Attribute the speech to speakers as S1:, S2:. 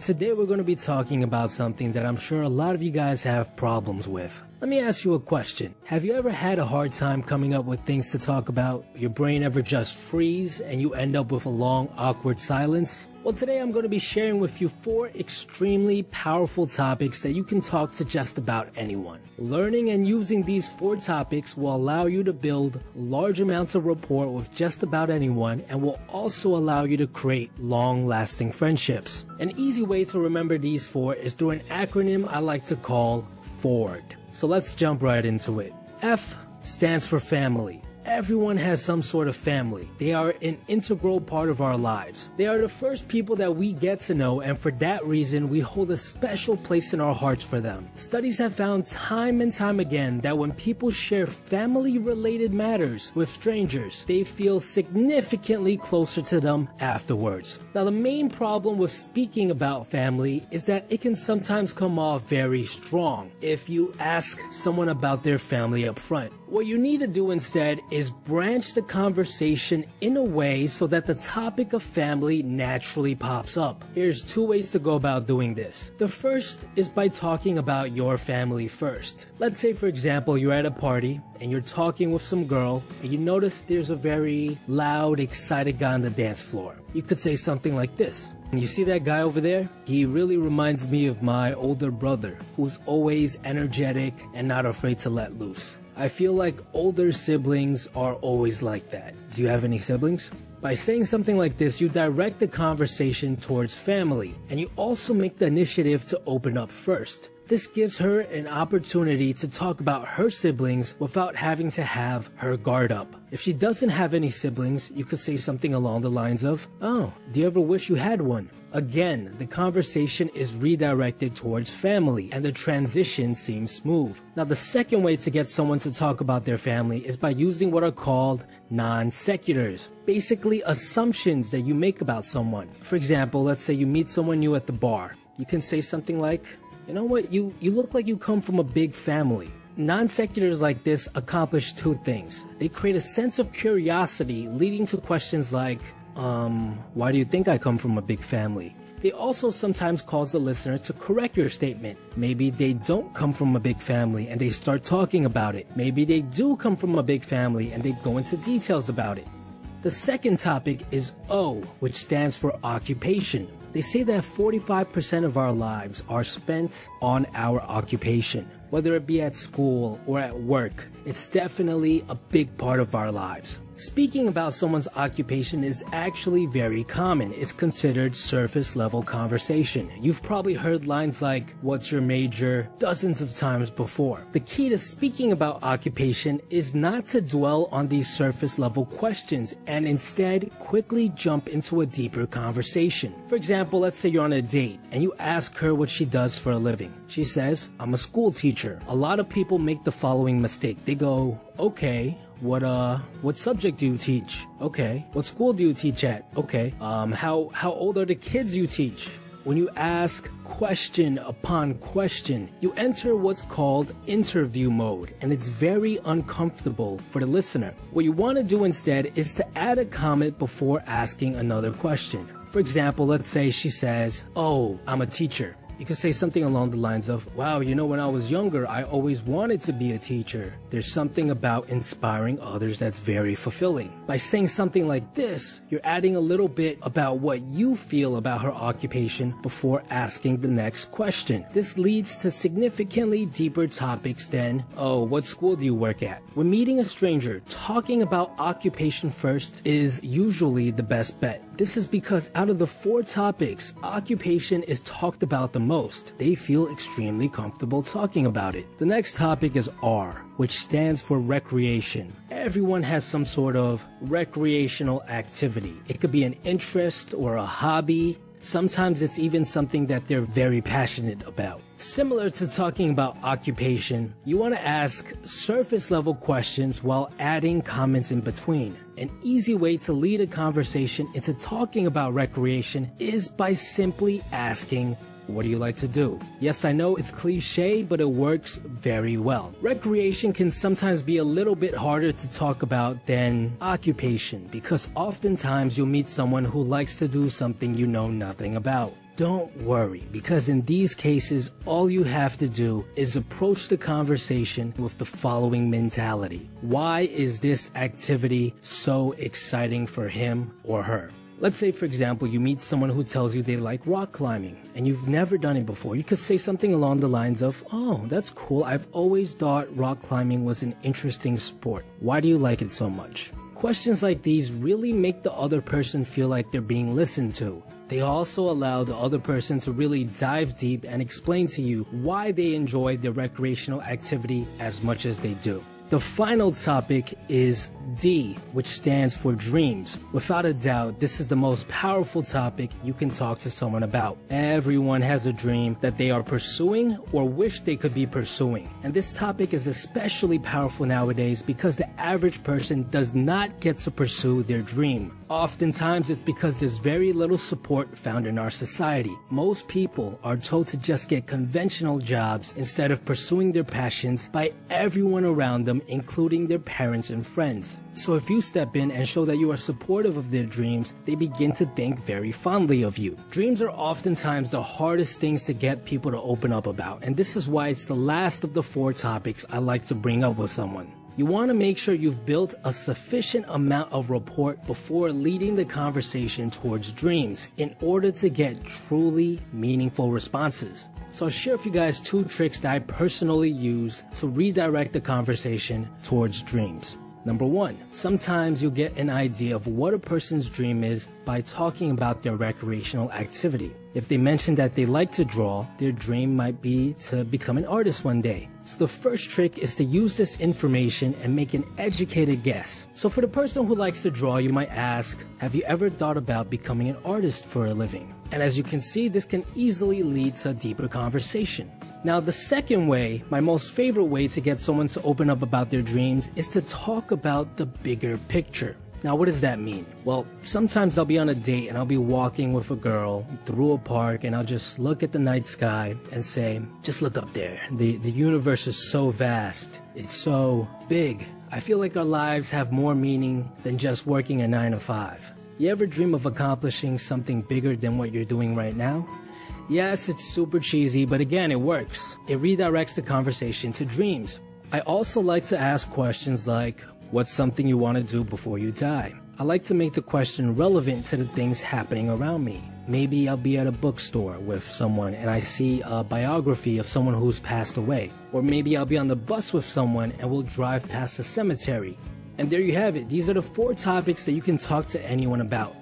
S1: Today we're going to be talking about something that I'm sure a lot of you guys have problems with. Let me ask you a question. Have you ever had a hard time coming up with things to talk about? Your brain ever just freeze and you end up with a long, awkward silence? Well, today I'm going to be sharing with you 4 extremely powerful topics that you can talk to just about anyone. Learning and using these 4 topics will allow you to build large amounts of rapport with just about anyone and will also allow you to create long-lasting friendships. An easy way to remember these 4 is through an acronym I like to call FORD. So let's jump right into it. F stands for family. Everyone has some sort of family. They are an integral part of our lives. They are the first people that we get to know, and for that reason, we hold a special place in our hearts for them. Studies have found time and time again that when people share family-related matters with strangers, they feel significantly closer to them afterwards. Now, the main problem with speaking about family is that it can sometimes come off very strong if you ask someone about their family up front. What you need to do instead is branch the conversation in a way so that the topic of family naturally pops up. Here's 2 ways to go about doing this. The first is by talking about your family first. Let's say, for example, you're at a party and you're talking with some girl and you notice there's a very loud, excited guy on the dance floor. You could say something like this. You see that guy over there? He really reminds me of my older brother, who's always energetic and not afraid to let loose. I feel like older siblings are always like that. Do you have any siblings? By saying something like this, you direct the conversation towards family, and you also make the initiative to open up first. This gives her an opportunity to talk about her siblings without having to have her guard up. If she doesn't have any siblings, you could say something along the lines of, "Oh, do you ever wish you had one?" Again, the conversation is redirected towards family and the transition seems smooth. Now, the second way to get someone to talk about their family is by using what are called non sequiturs. Basically, assumptions that you make about someone. For example, let's say you meet someone new at the bar. You can say something like, "You know what, you look like you come from a big family." Non sequiturs like this accomplish 2 things. They create a sense of curiosity leading to questions like, why do you think I come from a big family? They also sometimes cause the listener to correct your statement. Maybe they don't come from a big family and they start talking about it. Maybe they do come from a big family and they go into details about it. The second topic is O, which stands for occupation. They say that 45% of our lives are spent on our occupation. Whether it be at school or at work, it's definitely a big part of our lives. Speaking about someone's occupation is actually very common. It's considered surface level conversation. You've probably heard lines like, "What's your major?" dozens of times before. The key to speaking about occupation is not to dwell on these surface level questions and instead quickly jump into a deeper conversation. For example, let's say you're on a date and you ask her what she does for a living. She says, "I'm a school teacher." A lot of people make the following mistake. They go, "Okay, what subject do you teach? Okay. What school do you teach at? Okay. How old are the kids you teach?" When you ask question upon question, you enter what's called interview mode, and it's very uncomfortable for the listener. What you want to do instead is to add a comment before asking another question. For example, let's say she says, "Oh, I'm a teacher." You could say something along the lines of, "Wow, you know, when I was younger, I always wanted to be a teacher." There's something about inspiring others that's very fulfilling. By saying something like this, you're adding a little bit about what you feel about her occupation before asking the next question. This leads to significantly deeper topics than, "Oh, what school do you work at?" When meeting a stranger, talking about occupation first is usually the best bet. This is because out of the 4 topics, occupation is talked about the most. They feel extremely comfortable talking about it. The next topic is R, which stands for recreation. Everyone has some sort of recreational activity. It could be an interest or a hobby. Sometimes it's even something that they're very passionate about. Similar to talking about occupation, you want to ask surface level questions while adding comments in between. An easy way to lead a conversation into talking about recreation is by simply asking, "What do you like to do?" Yes, I know it's cliche, but it works very well. Recreation can sometimes be a little bit harder to talk about than occupation because oftentimes you'll meet someone who likes to do something you know nothing about. don't worry, because in these cases, all you have to do is approach the conversation with the following mentality. Why is this activity so exciting for him or her? Let's say, for example, you meet someone who tells you they like rock climbing and you've never done it before. You could say something along the lines of, "Oh, that's cool. I've always thought rock climbing was an interesting sport. Why do you like it so much?" Questions like these really make the other person feel like they're being listened to. They also allow the other person to really dive deep and explain to you why they enjoy the recreational activity as much as they do. The final topic is D, which stands for dreams. Without a doubt, this is the most powerful topic you can talk to someone about. Everyone has a dream that they are pursuing or wish they could be pursuing. And this topic is especially powerful nowadays because the average person does not get to pursue their dream. Oftentimes, it's because there's very little support found in our society. Most people are told to just get conventional jobs instead of pursuing their passions by everyone around them, including their parents and friends. So if you step in and show that you are supportive of their dreams, they begin to think very fondly of you. Dreams are oftentimes the hardest things to get people to open up about, and this is why it's the last of the 4 topics I like to bring up with someone. You want to make sure you've built a sufficient amount of rapport before leading the conversation towards dreams in order to get truly meaningful responses. So I'll share with you guys 2 tricks that I personally use to redirect the conversation towards dreams. Number 1, sometimes you'll get an idea of what a person's dream is by talking about their recreational activity. If they mention that they like to draw, their dream might be to become an artist one day. So the first trick is to use this information and make an educated guess. So for the person who likes to draw, you might ask, have you ever thought about becoming an artist for a living? And as you can see, this can easily lead to a deeper conversation. Now, the second way, my most favorite way to get someone to open up about their dreams, is to talk about the bigger picture. Now, what does that mean? Well, sometimes I'll be on a date and I'll be walking with a girl through a park and I'll just look at the night sky and say, just look up there. The universe is so vast. It's so big. I feel like our lives have more meaning than just working a 9 to 5. You ever dream of accomplishing something bigger than what you're doing right now? Yes, it's super cheesy, but again, it works. It redirects the conversation to dreams. I also like to ask questions like, what's something you want to do before you die? I like to make the question relevant to the things happening around me. Maybe I'll be at a bookstore with someone and I see a biography of someone who's passed away. Or maybe I'll be on the bus with someone and we'll drive past a cemetery. And there you have it. These are the 4 topics that you can talk to anyone about.